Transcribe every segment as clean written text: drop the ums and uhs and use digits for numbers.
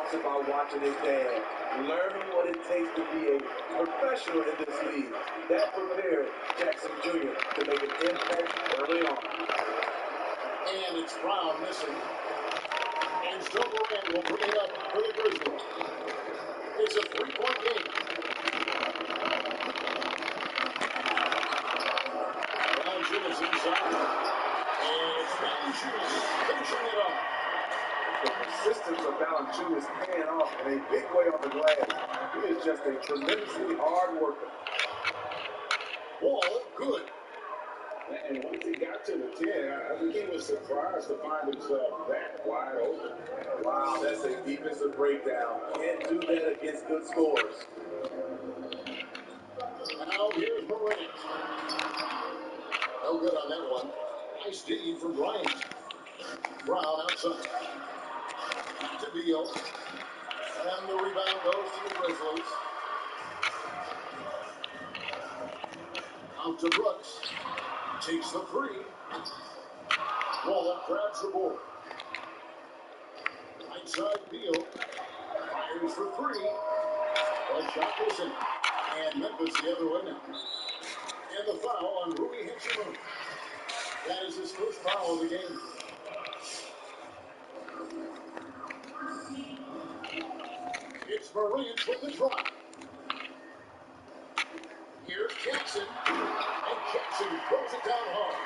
talks about watching his dad, learning what it takes to be a professional in this league. That prepared Jackson Jr. to make an impact early on. And it's Brown missing. And Joe Moran will bring it up for the Grizzlies. It's a 3-point game. Valanciunas inside. And it's Valanciunas finishing it off. The persistence of Valanciunas paying off in a big way on the glass. He is just a tremendously hard worker. Wall good. And once he got to the 10, I think he was surprised to find himself that wide open. Wow, that's a defensive breakdown. Can't do that against good scorers. Now here's Morant. No good on that one. Nice D from Bryant. Brown outside. To Beal. And the rebound goes to the Grizzlies. Out to Brooks. Takes the three. Wall grabs the board. Right side Beal. Fires for three. Well, shot missing. And Memphis the other way now. And the foul on Rui Hachimura. That is his first foul of the game. It's Morant with the drop. Here's Jackson. And Jackson throws it down hard.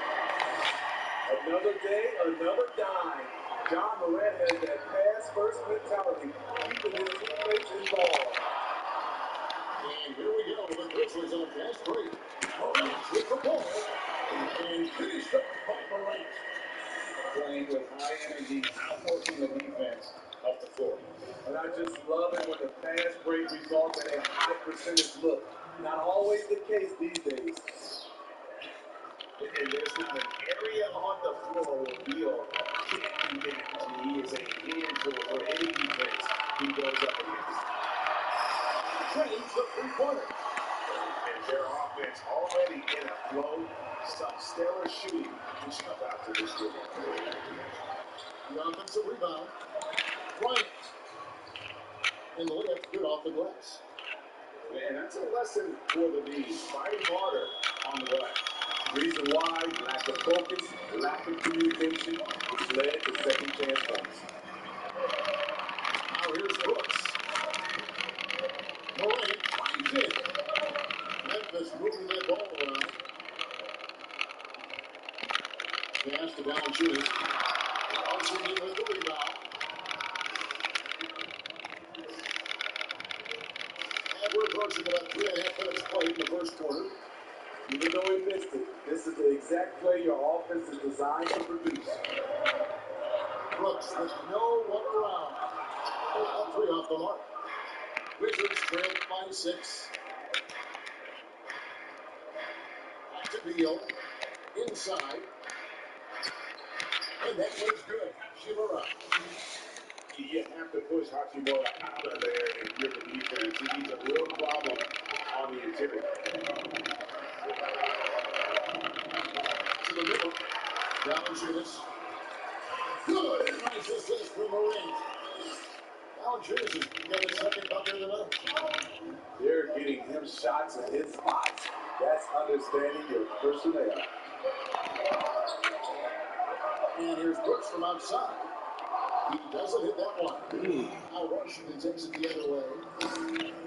Another day, another dime. John Morant has that pass-first mentality, keeping his teammates involved. And here we go. The Grizzlies on a fast break. Morant with the ball. And finished up by Morant. Playing with high energy, outworking the defense up the floor. And I just love it when the fast break results in a high percentage look. Not always the case these days. And there's not an area on the floor where Beal can't be managed. He is a handful for any defense he goes up against. James the three-pointer. And their offense already in a flow. Some stellar shooting to jump out to this game. The offensive rebound. Bryant. And the layup good off the glass. And that's a lesson for the D. Fighting harder on the glass. Reason why, lack of focus, lack of communication, which led to second chance points. Now here's Brooks. Morant finds it. Memphis moving that ball around. Pass to Valanciunas. Washington with the rebound. And we're approaching about 3.5 minutes played in the first quarter. Even though he missed it, this is the exact play your offense is designed to produce. Brooks with no one around. All three off the mark. Wizards trail by 6. Back to Beal. Inside. And that one's good. Hachimura. You have to push Hachimura out of there and give the defense. He's a real problem on the interior. To the middle. Valanciunas. Good. Nice assist from Morant. Valanciunas has got his second bucket of the night. They're getting him shots in his spots. That's understanding your personnel. And here's Brooks from outside. He doesn't hit that one. Now Washington takes it the other way.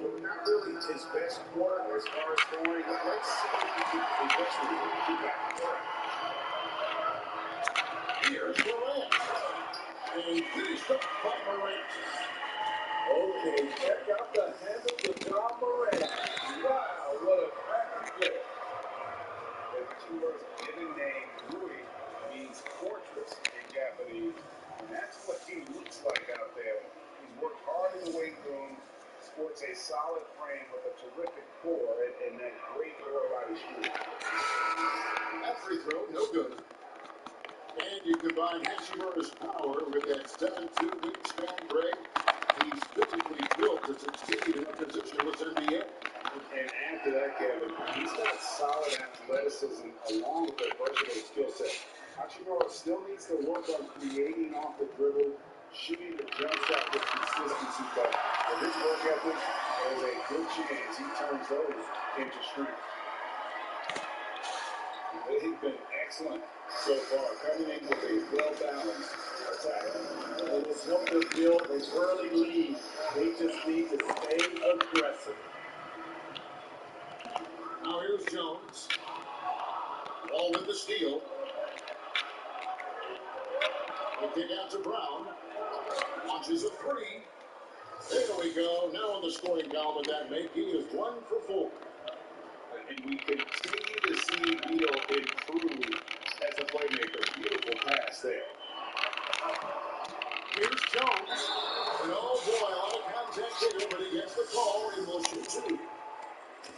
Well, not really his best quarter as far as scoring, but let's see if he can eventually get back to work. Here's Morant. And finished up by Morant. Okay, check out the handle of John Morant. Wow, what a crafty play. The Hachimura's given name, Rui, means fortress in Japanese. And that's what he looks like out there. He's worked hard in the weight room, sports a solid frame with a terrific core, and that great lower body shooting. That free throw, no good. And you combine Hachimura's power with that 7'2" wingspan Greg. He's physically built to succeed in a positionless NBA. And after that, Kevin, he's got solid athleticism along with a versatile skill set. Hachimura still needs to work on creating off the dribble, shooting the jump shot with consistency. efficiency, but with his work ethic, there's a good chance he turns those into strength. They've been excellent so far, coming in with a well-balanced attack. And it's what they're built an early lead. They just need to stay aggressive. Now here's Jones. Ball with the steal. They kick out to Brown. Launches a three. There we go. Now on the scoring column with that make, he is 1 for 4. And we continue to see Vito improve as a playmaker. Beautiful pass there. Here's Jones. And oh boy, a lot of contact there, but he gets the call and will shoot 2.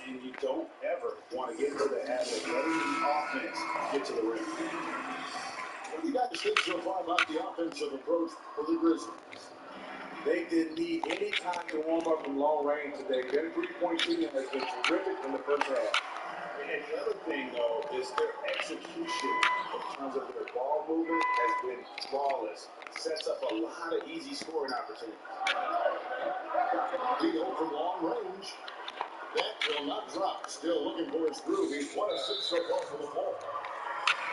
And you don't ever want to get into the habit of letting the offense get to the rim. What do you guys think so far about the offensive approach for the Grizzlies? They didn't need any time to warm up from long range today. Their three-point shooting has been terrific in the first half. And the other thing, though, is their execution in terms of their ball movement has been flawless. Sets up a lot of easy scoring opportunities. Vito from long range. That will not drop. Still looking for his groove. He's 1 of 6 so far for the ball.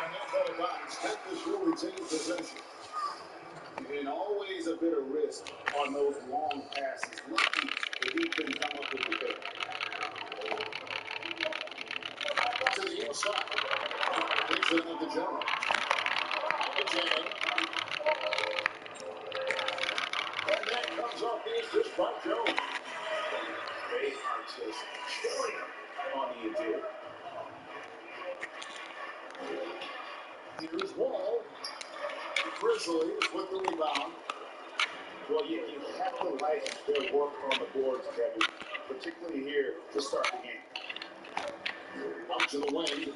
And that's out of bounds. Memphis will retain possession. And always a bit of risk on those long passes. Lucky that he couldn't come up with the pick. To the inside. Takes it out to Jones. Jimmy. And that comes off the assist by Jones. They are just killing him on the interior. Here's Wall. Grizzlies with the rebound. Well, you have to like their work on the boards, Kevin, particularly here to start the game. Out to the wing.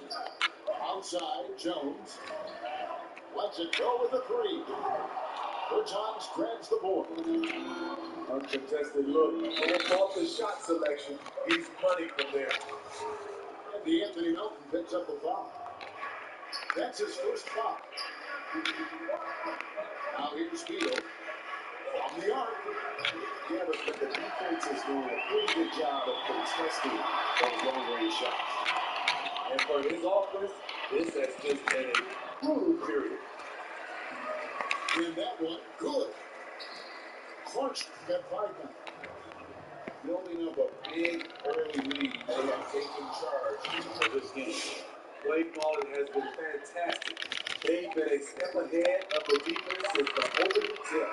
Outside, Jones. Lets it go with a 3. Bertans grabs the board. Uncontested look. Don't fault the shot selection. He's money from there. And D'Anthony Melton picks up the foul. That's his first foul. Now here's Vito. From the arc. Yeah, but the defense is doing a pretty good job of contesting those long-range shots. And for his offense, this has just been a brutal period. In that one, good. Clutch at 5 now. Building up a big early lead, they have taken charge of this game. Play quality has been fantastic. They've been a step ahead of the defense since the opening tip.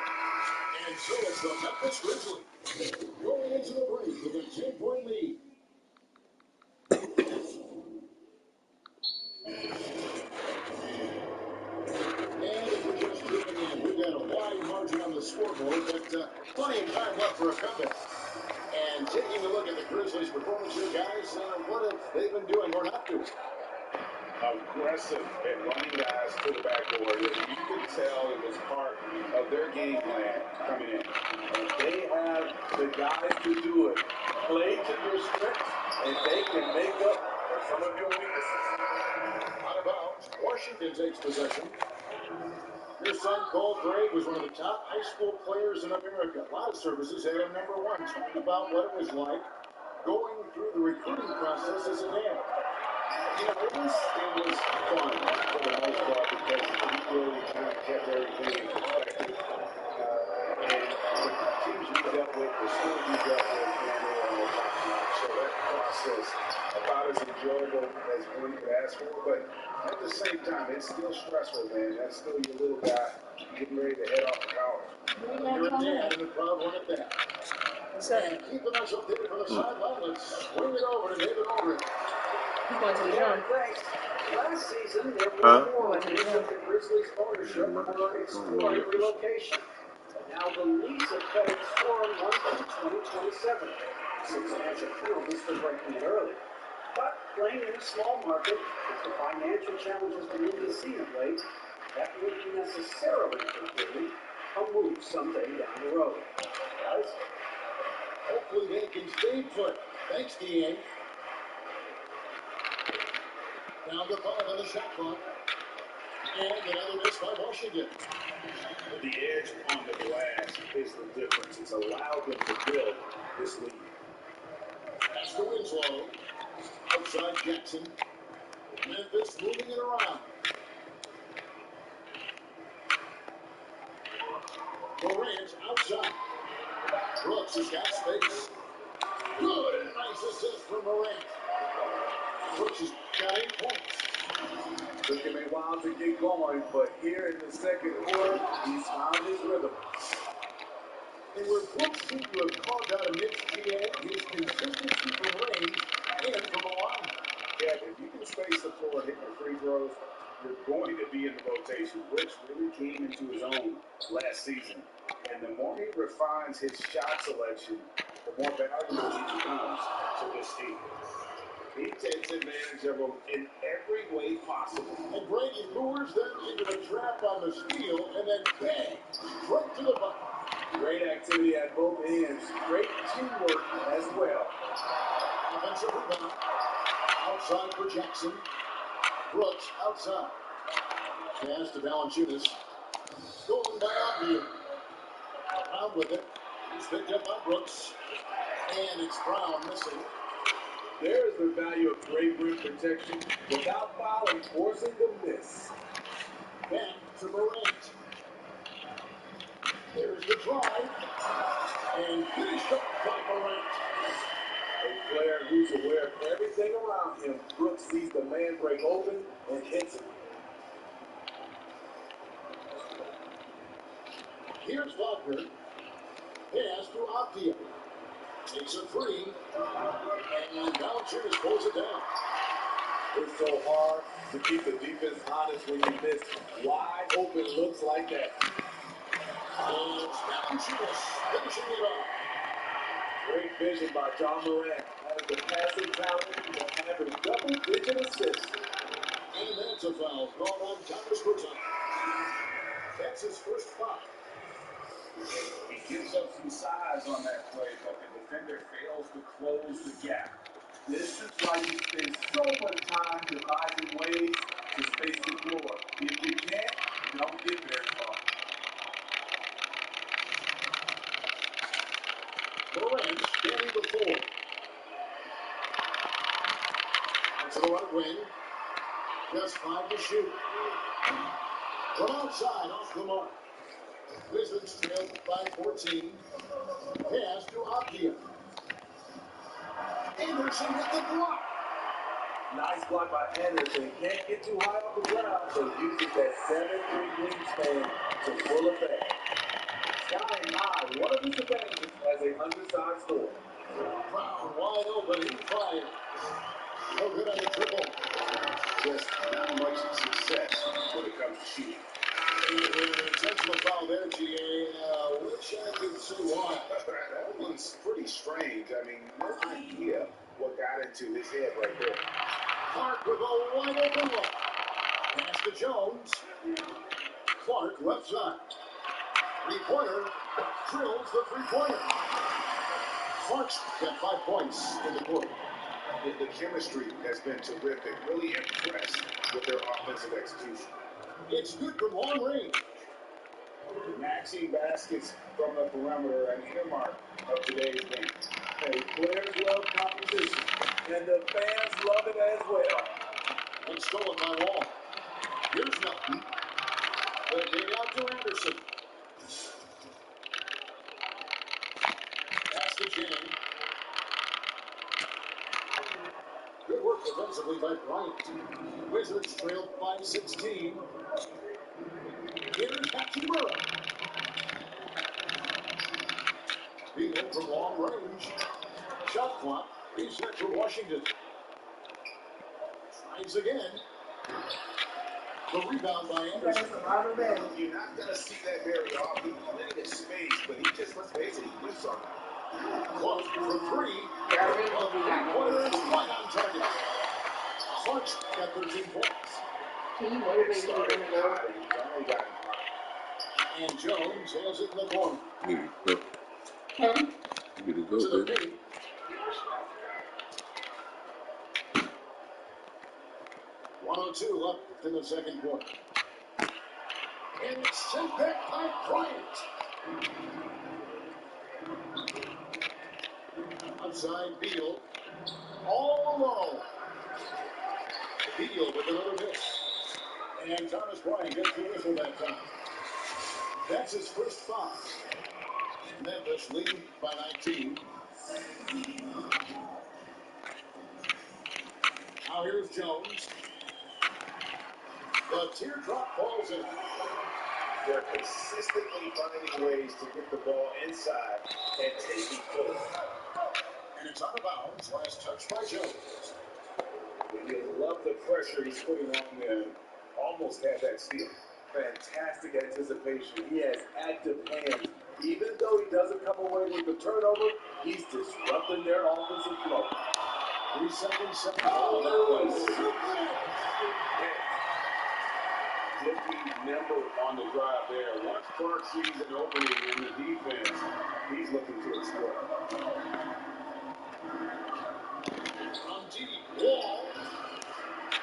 And so is the Memphis Grizzlies. Going into the break with a 10-point lead. And if we're just tuning in, we've got a wide margin on the scoreboard, but plenty of time left for a comeback. And taking a look at the Grizzlies' performance here, guys, what have they been doing or not doing? Aggressive at running guys to the backboard. You could tell it was part of their game plan coming in. And they have the guys to do it. Play to your strengths, and they can make up for some of your weaknesses. Out of bounds, Washington takes possession. Your son, Cole Gray, was one of the top high school players in America. A lot of services had him number 1. Talking about what it was like going through the recruiting process as a dad. You know, it was fun for the most part because he really kind of kept everything in perspective. And the teams we dealt with, the schools we dealt with, they were on the top notch. So that process about as enjoyable as one could ask for. But at the same time, it's still stressful, man. That's still your little guy getting ready to head off to college. You're a dad and a proud one at that. And keeping us updated from the sideline, let's swing it over to David Aldridge. Going to the drum. Thanks. Last season, there were more news of the Grizzlies ownership were exploring relocation. Now the lease of FedEx Forum runs through 2027. Substantial penalties for breaking it early. But playing in a small market, with the financial challenges the league has seen of late, that wouldn't necessarily preclude a move someday down the road. Guys? Hopefully they can stay put. Thanks, D.A. Down to 5 on the shot clock. And another miss by Washington. The edge on the glass is the difference. It's allowed them to build this lead. That's to Winslow. Outside Jackson. Memphis moving it around. Durant outside. Brooks has got space. Good and nice assist from Durant. Brooks has got 8 points. Took him a while to get going, but here in the second quarter, he's found his rhythm. And where Brooks seemed to have carved out a niche, his consistency from range and from the line. Yeah, if you can space the floor and hit your free throws, you're going to be in the rotation. Brooks really came into his own last season. And the more he refines his shot selection, the more valuable he becomes to this team. He takes advantage of them in every way possible. And Brady lures them into a trap on the steal, and then bang, right to the bucket. Great activity at both ends. Great teamwork as well. Offensive rebound. Outside for Jackson. Brooks outside. Pass to Valanciunas. Stolen by Abdul. Brown with it. It's picked up by Brooks. And it's Brown missing. There is the value of great rim protection without fouling, forcing the miss. Back to Morant. There's the drive. And finished up by Morant. A player who's aware of everything around him. Brooks sees the man break open and hits it. Here's Wagner. Pass to Aptia. Takes a three. And Valanciunas pulls it down. It's so hard to keep the defense honest when you miss wide open looks like that. And it's Valanciunas finishing it off. Great vision by John Morant. Has the passing talent to have a double-digit assist. And that's a foul called on Thomas Broussard. That's his first foul. He gives up some size on that play, but the defender fails to close the gap. This is why you spend so much time devising ways to space the floor. If you can't, you don't get very far. Morant standing the floor. Out to the right wing. Just 5 to shoot. From outside, off the mark. Wizards trail by 14. Pass to Aptia. Anderson with the block. Nice block by Anderson. Can't get too high off the ground, so uses that 7'3" wingspan to full effect. Sky high, one of his advantages as an undersized scorer. Brown wide open, he fires. No good on the triple. Just not much success when it comes to shooting. An intentional foul there, GA. Wish I could see why. That one's pretty strange. I mean, no idea what got into his head right there. Clark with a wide open look. Pass to Jones. Clark left side. Three-pointer. Drills the three-pointer. Clark's got 5 points in the quarter. The chemistry has been terrific. Really impressed with their offensive execution. It's good from long range. Maxing baskets from the perimeter, an earmark of today's game. Hey, players love competition, and the fans love it as well. And stolen by Wall. Here's Melton. The dig out to Anderson. Pass to Jane. Good work defensively by Bryant. Wizards trailed by 16. Here's Hachimura. Beal from long range. Shot clock reset for Washington. Tries again. The rebound by Anderson. You're not going to see that very often. Plenty of space, but he just, let's face it, he whips on that. Clark for three. Three-pointer is right on target. Clark's got 13 points. Can you motivate me to go? And Jones has it in the corner. Huh? To the paint. .102 left in the second quarter. And it's sent back by Bryant. Outside Beal. All alone. Beal with another miss. And Thomas Bryant gets the whistle that time. That's his first foul. Memphis lead by 19. Now here's Jones. The teardrop falls in. They're consistently finding ways to get the ball inside and take it forward. And it's out of bounds. Last touch by Jones. You love the pressure he's putting on them. Almost had that steal. Fantastic anticipation. He has active hands. Even though he doesn't come away with the turnover, he's disrupting their offensive flow. 3 seconds. Oh, that was Dippy nimble on the drive there. Once Clark sees an opening in the defense, he's looking to exploit. From deep. Wall.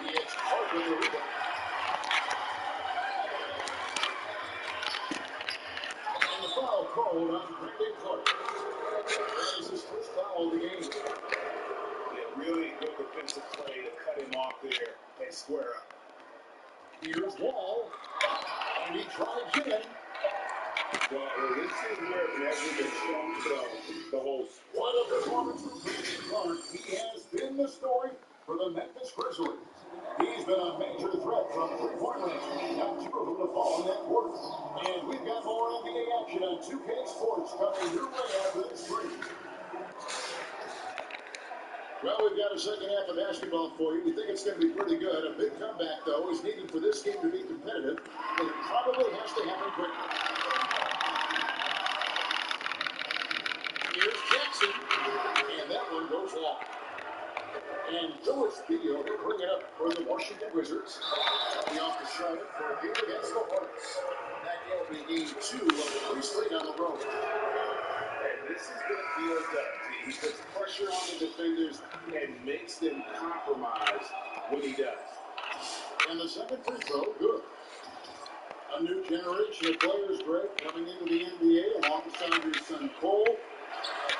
It's Clark with the rebound. And the foul called on Brandon Clark. That is his first foul of the game. Yeah, really good defensive play to cut him off there and square up. Here's Wall. And he tried again. Well, this is where it hasn't been shown the whole. What a performance from Brandon Clark. He has been the story for the Memphis Grizzlies. He's been a major threat from three-point range. Got 2 of them to fall in that quarter. And we've got more NBA action on 2K Sports coming your way after this break. Well, we've got a second half of basketball for you. We think it's going to be pretty good. A big comeback, though, is needed for this game to be competitive. And it probably has to happen quickly. Here's Jackson. And that one goes off. And George Beal to bring it up for the Washington Wizards. Coming off the Charlotte for a game against the Hornets. That will be game 2 of the 3 straight on the road. And this is what Beal does. He puts pressure on the defenders and makes them compromise when he does. And the second free throw, good. A new generation of players, Greg, coming into the NBA alongside your son Cole.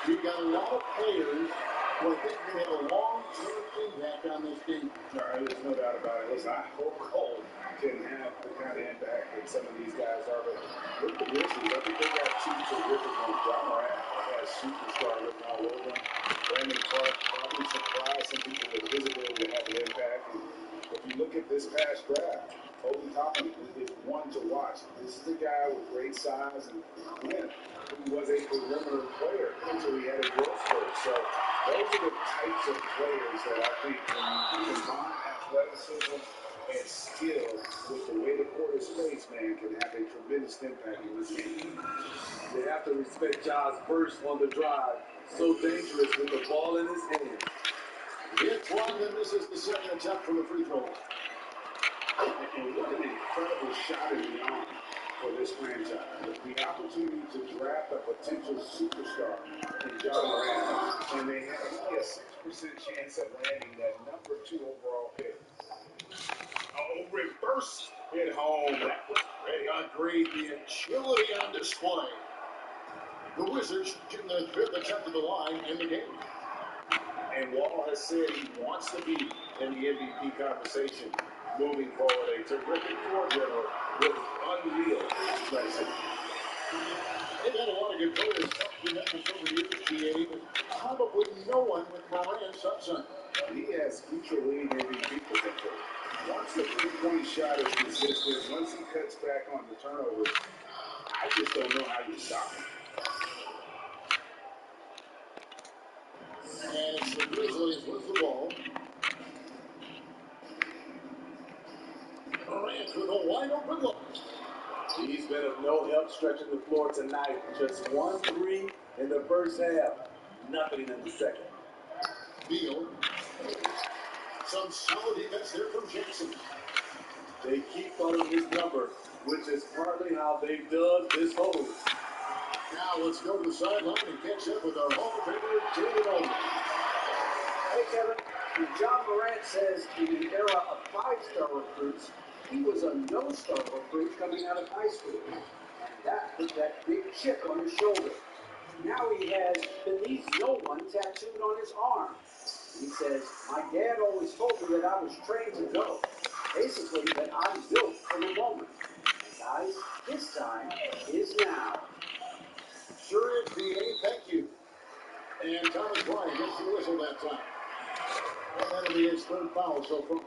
You've got a lot of players who I think can have a long-term impact on this team. All right, there's no doubt about it. Listen, I hope Cole can have the kind of impact that some of these guys are. But look at the Grizzlies. I think they got 2 terrific ones. John Morant has superstar written all over him. Brandon Clark probably surprised some people with his ability to have an impact. And if you look at this past draft, Obi Toppin is one to watch. This is a guy with great size and again, he was a perimeter player until he had a growth spurt. So those are the types of players that I think when you combine athleticism and skill with the way the court is spaced, man, can have a tremendous impact in this game. They have to respect Ja's burst on the drive. So dangerous with the ball in his hand. Hits one, and this is the second attempt from the free throw. And what an incredible shot in the arm for this franchise. The opportunity to draft a potential superstar in John Morant, and they have only a 6% chance of landing that number 2 overall pick. Oh, reverse hit home. That was great. Agreed, the agility on display. The Wizards shooting their 5th attempt at the line in the game. And Wall has said he wants to be in the MVP conversation moving forward. A terrific floor general with unreal athleticism. They've had a lot of good players in Memphis over the years, GA, but probably no one with Morant's upside. He has future league MVP potential. Once the three-point shot is consistent, once he cuts back on the turnovers, I just don't know how you stop him. And it's the Grizzlies with the ball. Morant with a wide open look. He's been of no help stretching the floor tonight. Just 1 3 in the first half, nothing in the second. Beal. Some solid defense there from Jackson. They keep following his number, which is partly how they dug this hole. Now let's go to the sideline and catch up with our Hall of Famer, David Aldridge. Hey, Kevin. John Morant says in the era of 5-star recruits, He was a no-star recruit coming out of high school, and that put that big chip on his shoulder. Now he has "Beneath No One" tattooed on his arm. He says, "My dad always told me that I was trained to go. Basically, that I'm built for the moment. Guys, his time is now." Sure is, D.A. Thank you. And Thomas Bryant gets the whistle that time. And that'll be his third foul so far.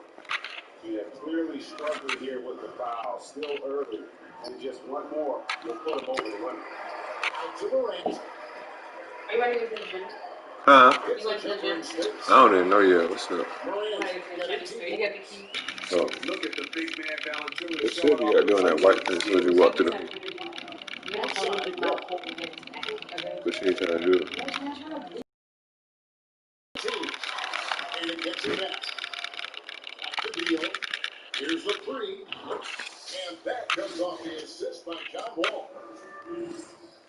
Yeah, clearly struggling here with the foul. Still early. And just one more will put him over the limit. Out to Morant. Are you ready to go to the gym? Huh? You went to the gym? I don't even know yet. What's up? Morant You got got the key. 18 points. Oh, Look at the big man Valanciunas they showing should be off doing that white as soon as you walk to the. You have to leave about 4 minutes back, okay? But she ain't trying to do it. And it gets him back. Back to Beal. Here's the three. And that comes off the assist by John Wall.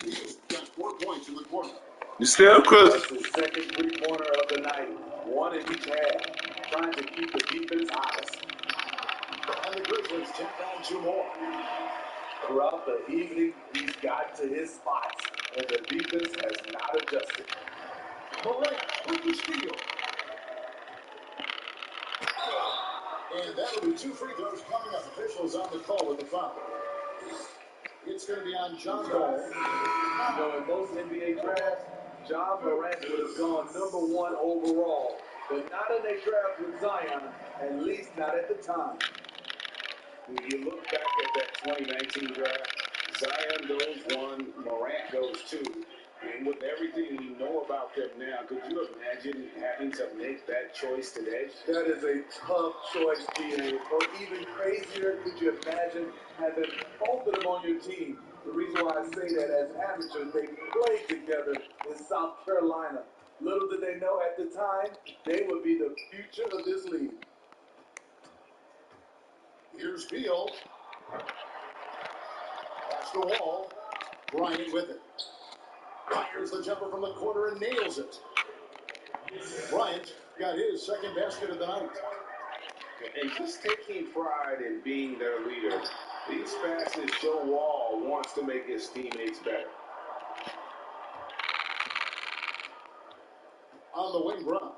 He's got 4 points in the quarter. You still, Chris? That's his second three-pointer of the night. One in each half. Trying to keep the defense honest. And the Grizzlies tack on 2 more. Throughout the evening, he's gotten to his spots, and the defense has not adjusted. Morant with the steal. And that'll be 2 free throws coming up. Officials on the call with the foul. It's going to be on John Wall. You know, in most NBA drafts, John Morant would have gone #1 overall, but not in a draft with Zion, at least not at the time. When you look back at that 2019 draft, Zion goes 1, Morant goes 2. And with everything we know about them now, could you imagine having to make that choice today? That is a tough choice, PA. Or even crazier, could you imagine having both of them on your team? The reason why I say that, as amateurs, they played together in South Carolina. Little did they know at the time, they would be the future of this league. Here's Beal. Pass the Wall. Bryant with it. Fires the jumper from the corner and nails it. Bryant got his second basket of the night. And just taking pride in being their leader, these passes show Wall wants to make his teammates better. On the wing, Brown.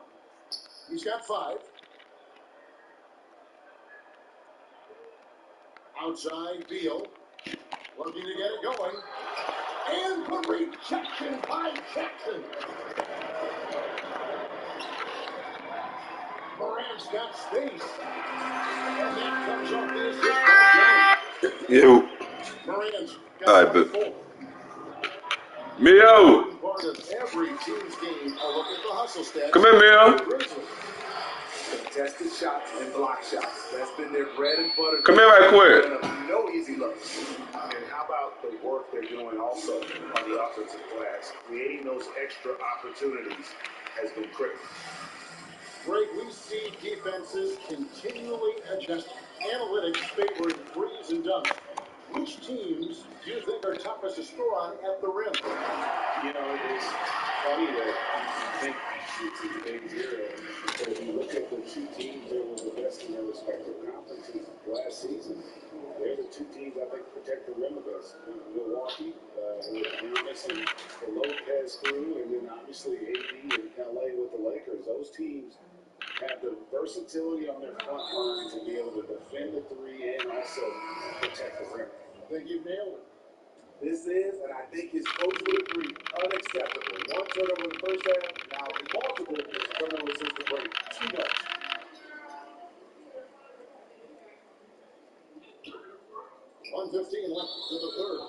He's got 5. Outside, Beal. Looking to get it going. And the rejection by Jackson. Morant's got space. And that comes off the assist by You. Jones. Morant's All got right, but 24. Mio, Part of every team's game. A look at the hustle stats. come here, Mio. Grizzlies. Contested shots and block shots. That's been their bread and butter. Come here right quick. No easy looks. And how about the work they're doing also on the offensive glass? Creating those extra opportunities has been critical. Greg, we see defenses continually adjust. Analytics favoring threes and dunks. Which teams do you think are toughest to score on at the rim? You know, it's funny that you think it's a big zero, but if you look at the 2 teams that were the best in their respective conferences last season, they're the 2 teams I think protect the rim the best. Milwaukee, with Giannis and the Lopez crew, and then obviously AD and LA with the Lakers. Those teams have the versatility on their front line to be able to defend the 3 and also protect the rim. I think you've nailed it. This is, and I think his coach would agree, unacceptable. 1 turnover in the first half, now multiple turnovers since the break. Too much. .115 left to the third.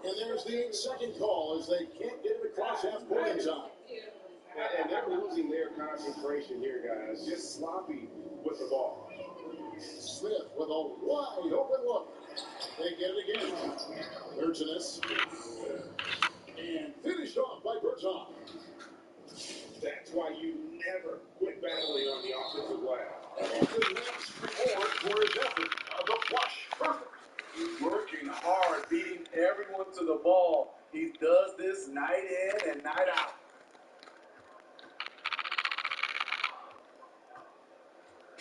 And there's the second call as they can't get it across half-court in time. And they're losing their concentration here, guys. Just sloppy with the ball. Smith with a wide open look. They get it again. Bertans. And finished off by Bertans. That's why you never quit battling on the offensive glass. And the next reward for his effort. The flush. Perfect. He's working hard, beating everyone to the ball. He does this night in and night out.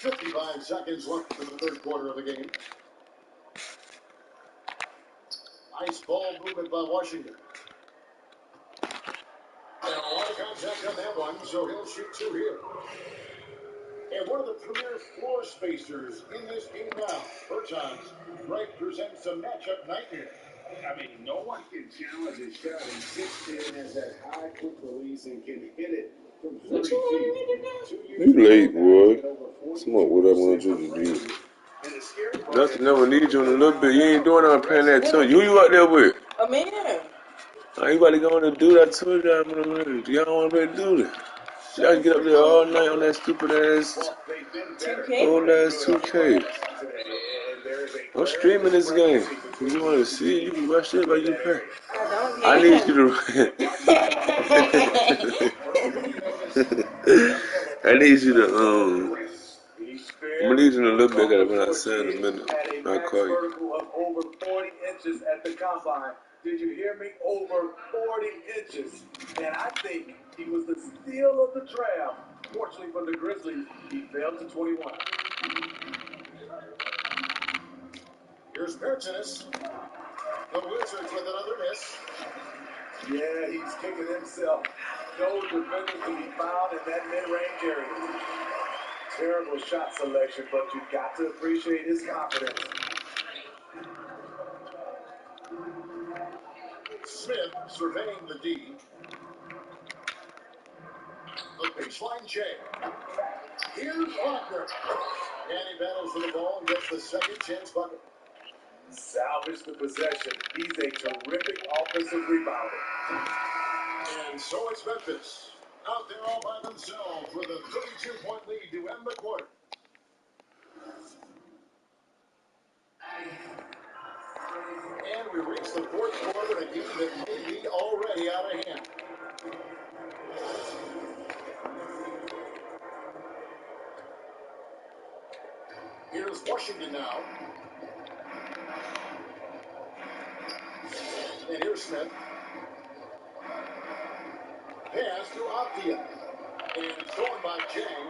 55 seconds left in the third quarter of the game. Nice ball movement by Washington. And a lot of contact on that one, so he'll shoot two here. And one of the premier floor spacers in this game now, Bertans, Greg presents a matchup nightmare. I mean, no one can challenge his shot. He's 6'10", has that high quick release and can hit it from 30 feet. You late, boy. Smoke whatever I want you to do. Nothing never needs you in a little bit. You ain't doing nothing paying that to you. Who you out there with? Amir. Are you about to go on and do that to you? Y'all don't want to do that. Y'all get up there all night on that stupid ass, 2K? old ass 2K. I'm streaming this game. If you want to see it, you can watch it, but you pay. I need you to. I need you to I'm gonna need you in a little bit. I gotta run outside in a minute. I'll call you. Of over 40 inches at the combine. Did you hear me? Over 40 inches. And I think he was the steal of the draft. Fortunately for the Grizzlies, he fell to 21. Here's Bertans. The Wizards with another miss. Yeah, he's kicking himself. No defenders to be found in that mid-range area. Terrible shot selection, but you've got to appreciate his confidence. Smith surveying the D. The baseline J. Here's Wagner. And he battles for the ball and gets the second chance bucket. Salvage the possession. He's a terrific offensive rebounder. And so it's Memphis out there all by themselves with a 32-point lead to end the quarter. And we reach the fourth quarter in a game that may be already out of hand. Here's Washington now. And here's Smith. Pass to Aptia. And stolen by Jang.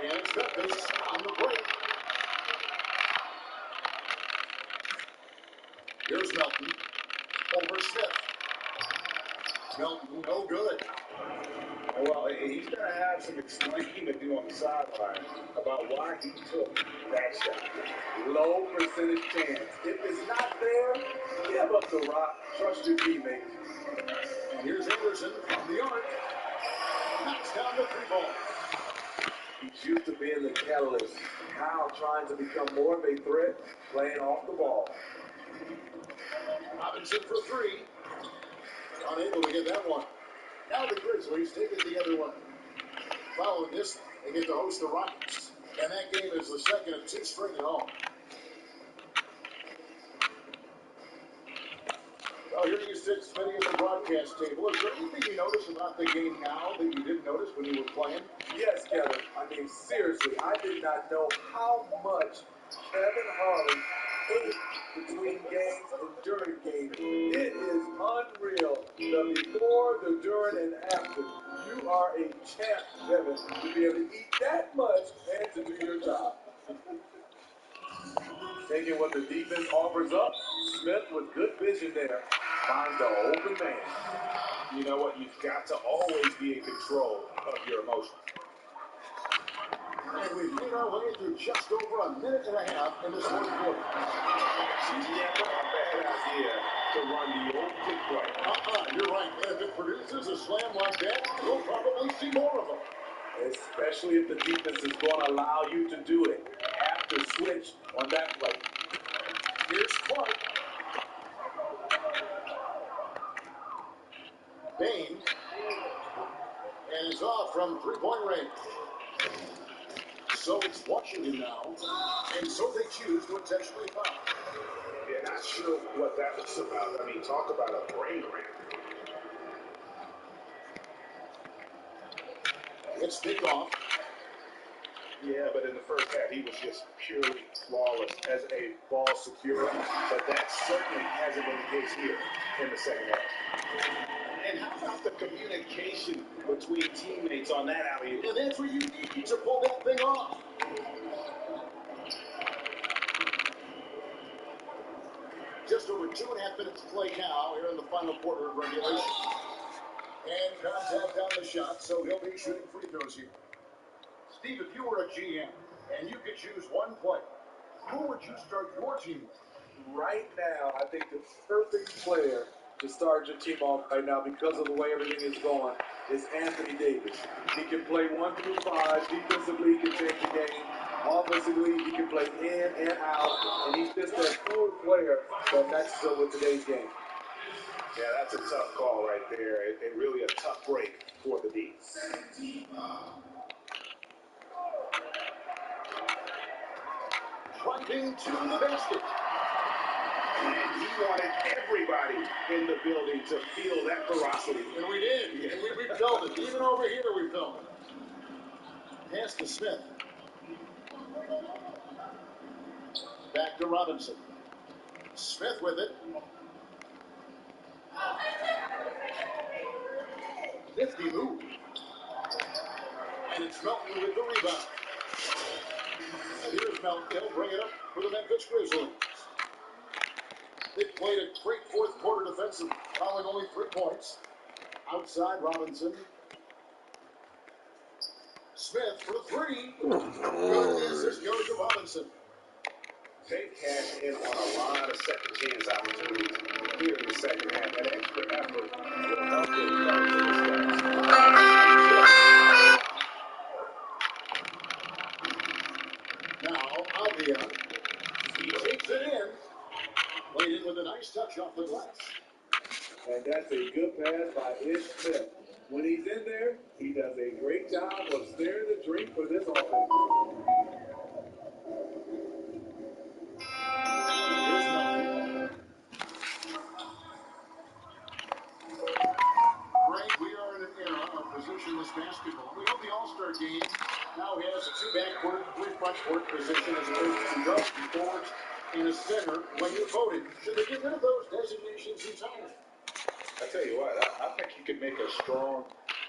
And it's Memphis on the break. Here's Melton. Over Smith. Melton, no good. Well, he's going to have some explaining to do on the sideline about why he took that shot. Low percentage chance. If it's not there, give up the rock. Trust your teammates. And here's Anderson from the arc. Knocks down the three ball. He's used to being the catalyst. Now trying to become more of a threat, playing off the ball. Robinson for three. Unable to get that one. Now the Grizzlies take it the other way. Following this, they get to host the Rockets. And that game is the second of two straight at home. Well, here you sit, Smitty, at the broadcast table. Is there anything you notice about the game now that you didn't notice when you were playing? Yes, Kevin. I mean, seriously, I did not know how much Kevin Harlan ate between games and during games. It is unreal. The before, the during, and after. You are a champ, Kevin, to be able to eat that much and to do your job. Taking what the defense offers up, Smith with good vision there finds the open man. You know what? You've got to always be in control of your emotions. And we've made our way through just over a minute and a half in this fourth quarter. Never a bad idea to run the old kick play. You're right. If it produces a slam like that, we'll probably see more of them. Especially if the defense is going to allow you to do it. Have to switch on that play. Here's Clark. Bain. And is off from three-point range. So it's Washington now. And so they choose to intentionally foul. Yeah, not sure what that was about. I mean, talk about a brain ramp. It's picked off. Yeah, but in the first half, he was just purely flawless as a ball securer. But that certainly hasn't been the case here in the second half. And how about the communication between teammates on that alley-oop? And that's what you need to pull that thing off. Just over 2.5 minutes to play now here in the final quarter of regulation. And contact on the shot, so he'll be shooting free throws here. Steve, if you were a GM and you could choose one player, who would you start your team with? Right now, I think the perfect player to start your team off right now, because of the way everything is going, is Anthony Davis. He can play 1 through 5. Defensively, he can change the game. Offensively, he can play in and out. And he's just that fluid player that matches up with today's game. Yeah, that's a tough call right there. And really a tough break for the D. Driving to the basket. And he wanted everybody in the building to feel that ferocity. And we did. And we felt it. Even over here, we felt it. Pass to Smith. Back to Robinson. Smith with it. Nifty move. And it's Melton with the rebound. And here's Melton. He'll bring it up for the Memphis Grizzlies. They played a great fourth quarter defensive, allowing only 3 points. Outside Robinson. Smith for the 3. Good miss. This goes to Robinson. They cashed in on a lot of second chance opportunities here in the second half. That extra effort will help them come to this guys. Now, Albion. He takes it in. Played in with a nice touch off the glass. And that's a good pass by Ish Smith. When he's in there, he does a great job of steering the drink for this offense. Here's Melton. Greg, we are in an era of positionless basketball. We know the All-Star game now has a 2 backcourt, 3 frontcourt position as opposed to guards, forwards, and a center. When you voted, should they get rid of those designations entirely? I tell you what, I think you could make a strong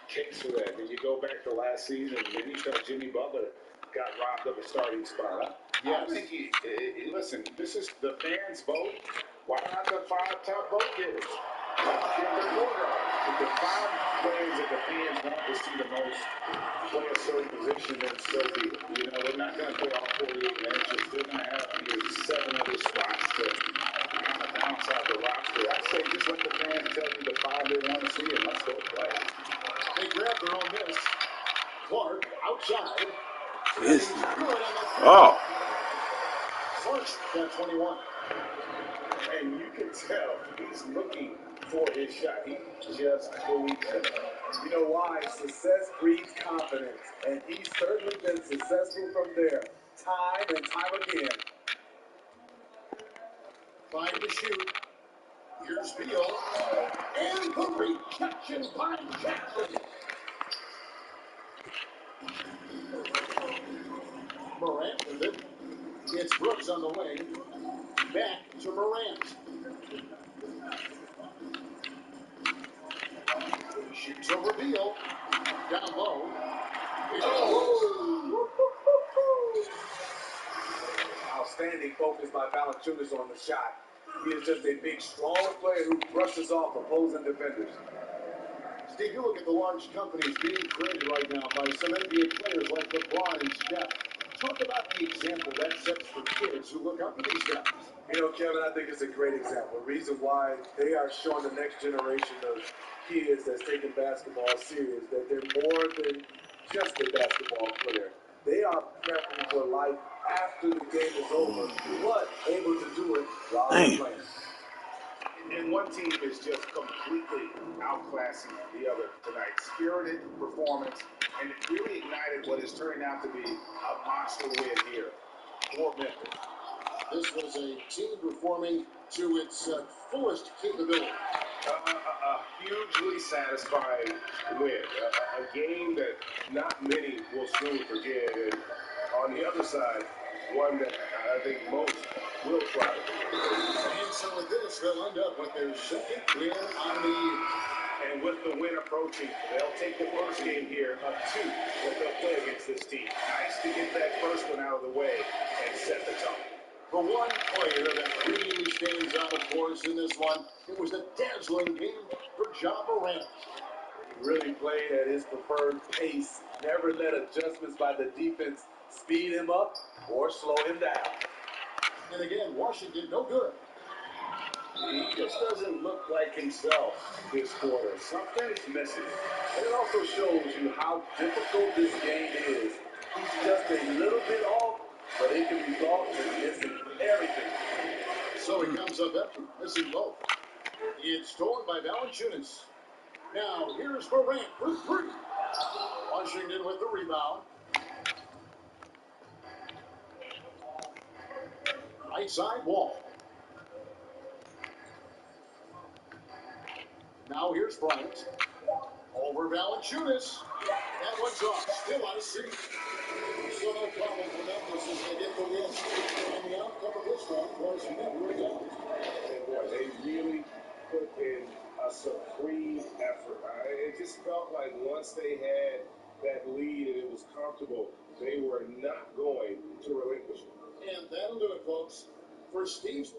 case for that. When you go back to last season, when you thought Jimmy Butler got robbed of a starting spot. I think listen, this is the fans' vote. Why not the 5 top vote getters? Get the voter. The 5 players that the fans want to see the most play a certain position, then so be it. You know, they're not going to play all 48 minutes. You're still going to have 7 other spots to kind of balance out the roster. I say just let the fans tell you the 5 they want to see, and let's go play. They grab their own miss. Clark outside. This. Good on the Oh. Clark's got 21. And you can tell he's looking for his shot. He just believes it. You know why? Success breeds confidence. And he's certainly been successful from there, time and time again. 5 to shoot. Here's Beal. And the rejection by Jackson. Morant with it. It's Brooks on the wing. Back to Morant. Shoots over Beal. Down low. Oh! Outstanding focus by Valanciunas on the shot. He is just a big, strong player who brushes off opposing defenders. Steve, you look at the large companies being created right now by some NBA players like LeBron and Steph. Talk about the example that sets for kids who look up to these guys. You know, Kevin, I think it's a great example. The reason why they are showing the next generation of kids that's taking basketball serious, that they're more than just a basketball player. They are prepping for life after the game is over, but able to do it while they're playing. And one team is just completely outclassing the other tonight. Spirited performance, and it really ignited what is turning out to be a monster win here for Memphis. This was a team performing to its fullest capability. A hugely satisfying win. A game that not many will soon forget. And on the other side, one that I think most will try to forget. And so with this, they'll end up with their second win on the And with the win approaching, they'll take the first game here of 2 that they'll play against this team. Nice to get that first one out of the way and set the tone. For one player that really stands out, of course, in this one, it was a dazzling game for Ja Morant. He really played at his preferred pace, never let adjustments by the defense speed him up or slow him down. And again, Washington no good. He just doesn't look like himself this quarter. Something's missing. And it also shows you how difficult this game is. He's just a little bit off, but it can result in missing everything. So he comes up empty, missing both. It's stolen by Valanciunas. Now here's Morant for 3. Washington with the rebound. Right side wall. Now here's Bryant. Over Valanciunas. That one's off. Still on C. So no problem for Memphis as they get the win. And the outcome of this one was never a doubt. And boy, they really put in a supreme effort. It just felt like once they had that lead and it was comfortable, they were not going to relinquish it. And that'll do it, folks, for Steve's.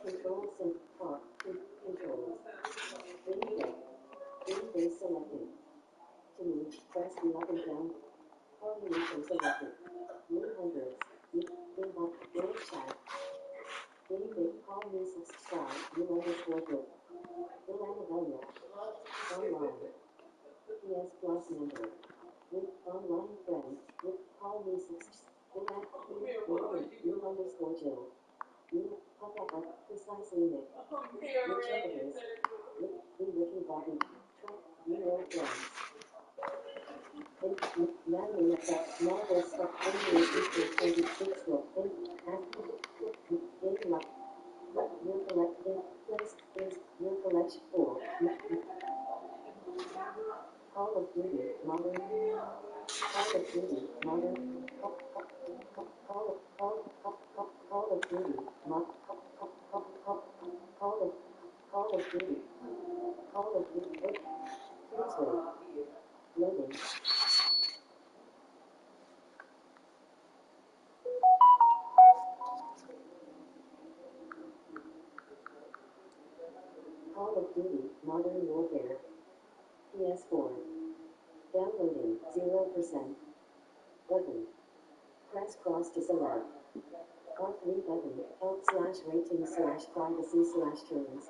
Controls and park controls. Green bay selected. To move, press the up and down. Coordination selected. New hundreds. Inbox. Road chat. Green bay call me subscribe. New underscore group. Philadelphia. Online. PS Plus member. With online friends. With call me subscribe. New underscore Jill. New pop up precisely Nick. Which evidence? In Ricky Bobby. Track. New old friends. Natalie effect. Marvel stuff. Engineer equals 36 will. In luck. Your collecting. Place is your collection for. Call of Duty. Modern. Call of Duty. Modern. Call of Duty. Call of Duty. Call of Duty. Please wait. Loading. Call of Duty Modern Warfare. PS4. Downloading 0%. Button. Press cross to select. R3 button. Help/rating/privacy/terms.